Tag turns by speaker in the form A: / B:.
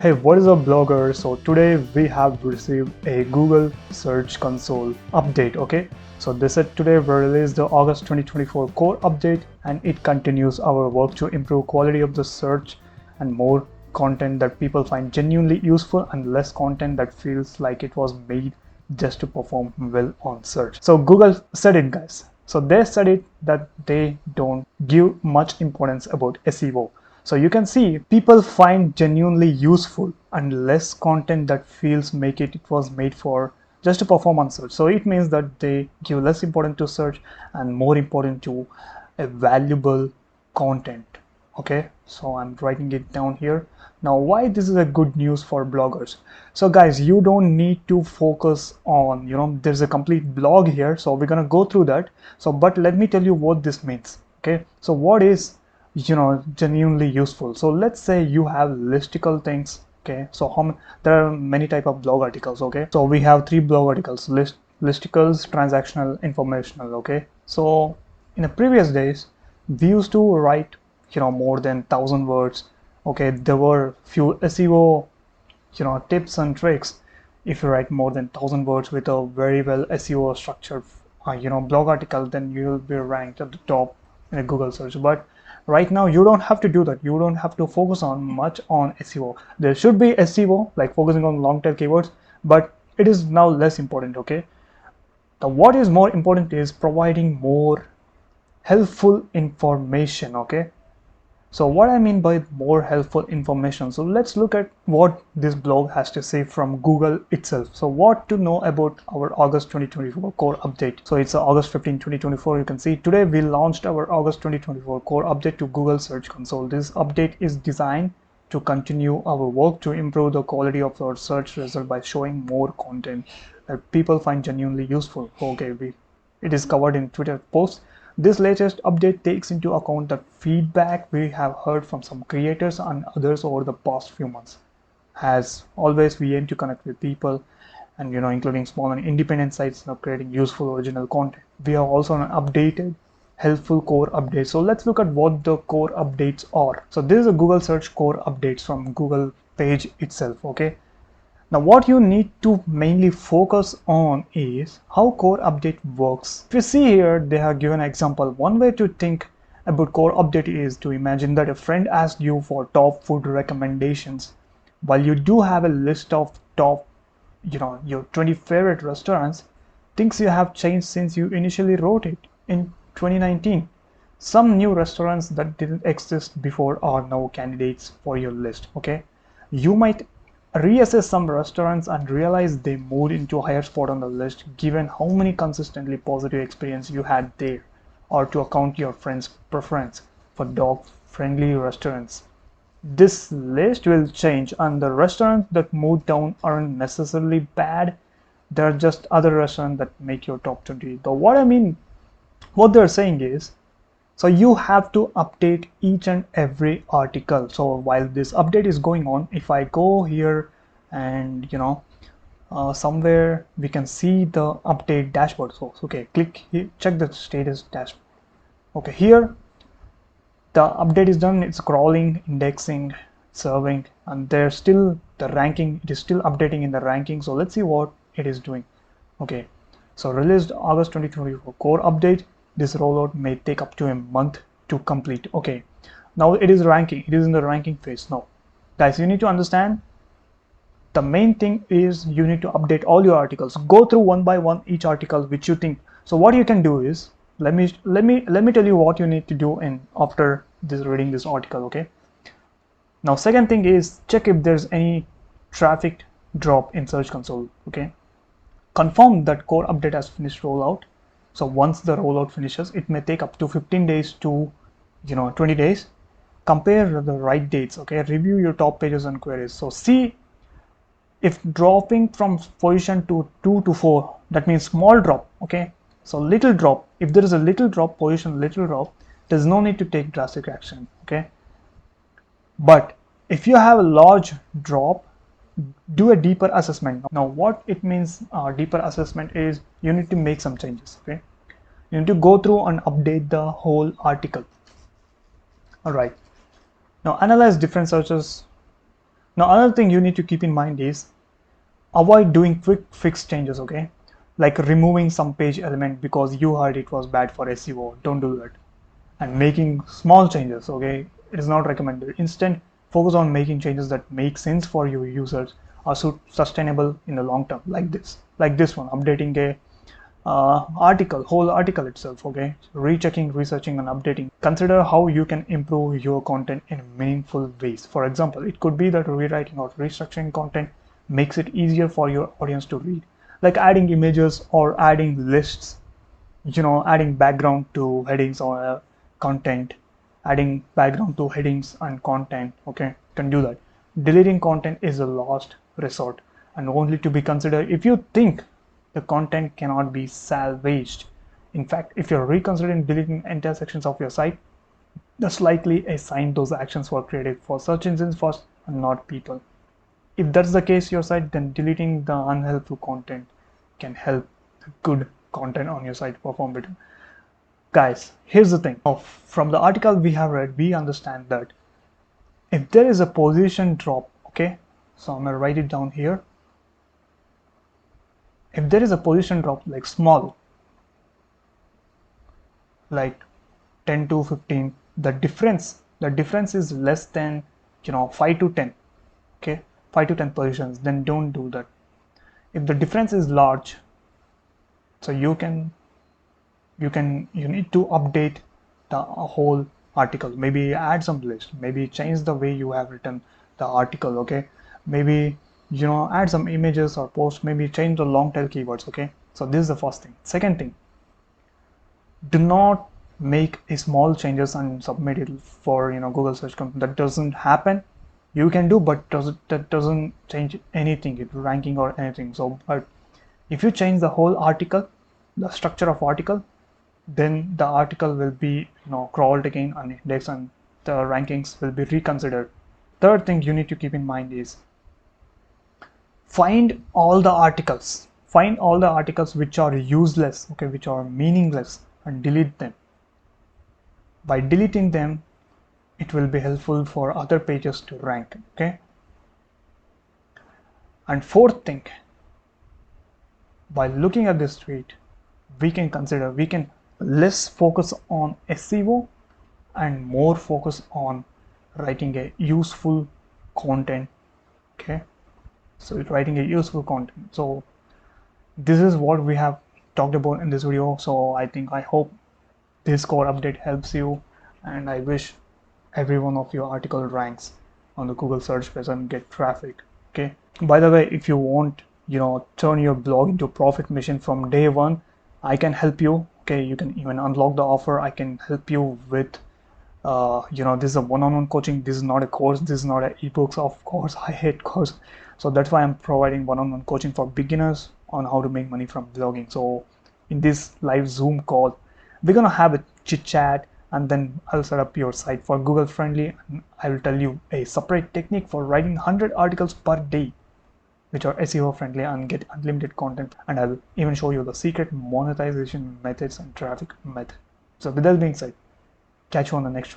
A: Hey, what is up blogger? So today we have received a Google Search Console update, okay? So they said today we released the August 2024 core update and it continues our work to improve quality of the search and more content that people find genuinely useful and less content that feels like it was made just to perform well on search. So Google said it, guys. So they said it that they don't give much importance about SEO. So you can see people find genuinely useful and less content that feels make it was made for just to perform on search. So it means that they give less importance to search and more important to a valuable content. Okay, so I'm writing it down here. Now why this is a good news for bloggers? So guys, you don't need to focus on, there's a complete blog here, so we're gonna go through that. So but let me tell you what this means. Okay, so what is genuinely useful? So let's say you have listicle things. Okay, so there are many type of blog articles. Okay, so we have three blog articles: listicles, transactional, informational. Okay, so in the previous days we used to write more than 1,000 words. Okay, there were few SEO tips and tricks. If you write more than 1,000 words with a very well SEO structured blog article, then you will be ranked at the top in a Google search. But right now you don't have to do that. You don't have to focus on much on SEO. There should be SEO, like focusing on long tail keywords, but it is now less important. Okay, what is more important is providing more helpful information. Okay, so what I mean by more helpful information, so let's look at what this blog has to say from Google itself. So what to know about our August 2024 core update. So it's August 15, 2024. You can see today we launched our August 2024 core update to Google Search Console. This update is designed to continue our work to improve the quality of our search result by showing more content that people find genuinely useful. Okay, it is covered in Twitter posts. This latest update takes into account the feedback we have heard from some creators and others over the past few months. As always, we aim to connect with people and including small and independent sites creating useful original content. We have also an updated helpful core update. So let's look at what the core updates are. So this is a Google search core updates from Google page itself. Okay, now what you need to mainly focus on is how core update works. If you see here, they have given an example. One way to think about core update is to imagine that a friend asked you for top food recommendations. While you do have a list of top, your 20 favorite restaurants, things you have changed since you initially wrote it in 2019. Some new restaurants that didn't exist before are now candidates for your list. Okay, you might reassess some restaurants and realize they moved into a higher spot on the list given how many consistently positive experience you had there, or to account your friend's preference for dog friendly restaurants. This list will change and the restaurants that moved down aren't necessarily bad. They're just other restaurants that make your top 20. Though what they're saying is, so you have to update each and every article. So while this update is going on, if I go here and somewhere we can see the update dashboard. So okay, click here, check the status dashboard. Okay, here the update is done. It's crawling, indexing, serving, and there's still the ranking. It is still updating in the ranking. So let's see what it is doing. Okay, so released August 2024 core update. This rollout may take up to a month to complete. Okay, now it is ranking. It is in the ranking phase now. Guys, you need to understand the main thing is you need to update all your articles. Go through one by one each article which you think. So what you can do is let me tell you what you need to do in after this reading this article. Okay, now second thing is check if there's any traffic drop in Search Console. Okay, confirm that core update has finished rollout. So once the rollout finishes, it may take up to 15 days to 20 days. Compare the right dates. Okay, review your top pages and queries. So see if dropping from position to 2 to 4, that means small drop. Okay, so little drop. If there is a little drop, position little drop, there's no need to take drastic action. Okay, but if you have a large drop, do a deeper assessment. Now what it means, deeper assessment is you need to make some changes. Okay, you need to go through and update the whole article. All right, now analyze different searches. Now another thing you need to keep in mind is avoid doing quick fix changes, okay? Like removing some page element because you heard it was bad for SEO. Don't do that. And making small changes, okay? It is not recommended. Instead, focus on making changes that make sense for your users, are sustainable in the long term, like this one, updating a whole article itself, okay? Rechecking, researching, and updating. Consider how you can improve your content in meaningful ways. For example, it could be that rewriting or restructuring content makes it easier for your audience to read, like adding images or adding lists, adding background to headings or content, adding background to headings and content, okay? You can do that. Deleting content is a last resort and only to be considered if you think the content cannot be salvaged. In fact, if you're reconsidering deleting entire sections of your site, that's likely a sign those actions were created for search engines first and not people. If that's the case your site, then deleting the unhelpful content can help the good content on your site perform better. Guys, here's the thing. Now, from the article we have read, we understand that if there is a position drop, okay, so I'm gonna write it down here. If there is a position drop, like small, like 10 to 15, the difference is less than 5 to 10, okay, 5 to 10 positions, then don't do that. If the difference is large, so you need to update the whole article, maybe add some list, maybe change the way you have written the article, okay? Maybe add some images or post, maybe change the long tail keywords, okay? So this is the first thing. Second thing, do not make a small changes and submit it for Google search console. That doesn't happen. You can do, but that doesn't change anything, it ranking or anything. So but if you change the whole article, the structure of article, then the article will be crawled again and indexed, and the rankings will be reconsidered. Third thing you need to keep in mind is find all the articles which are useless, okay, which are meaningless, and delete them. By deleting them, it will be helpful for other pages to rank, okay? And fourth thing, by looking at this tweet, we can less focus on SEO and more focus on writing a useful content, okay? So writing a useful content. So this is what we have talked about in this video. So I hope this core update helps you, and I wish every one of your article ranks on the Google search page and get traffic, okay? By the way, if you want turn your blog into a profit mission from day one, I can help you, okay? You can even unlock the offer. I can help you with this is a one-on-one coaching. This is not a course, this is not an ebooks. Of course, I hate course. So that's why I'm providing one-on-one coaching for beginners on how to make money from blogging. So in this live Zoom call, we're gonna have a chit chat, and then I'll set up your site for Google friendly, and I will tell you a separate technique for writing 100 articles per day which are SEO friendly and get unlimited content, and I'll even show you the secret monetization methods and traffic method. So with that being said, catch you on the next one.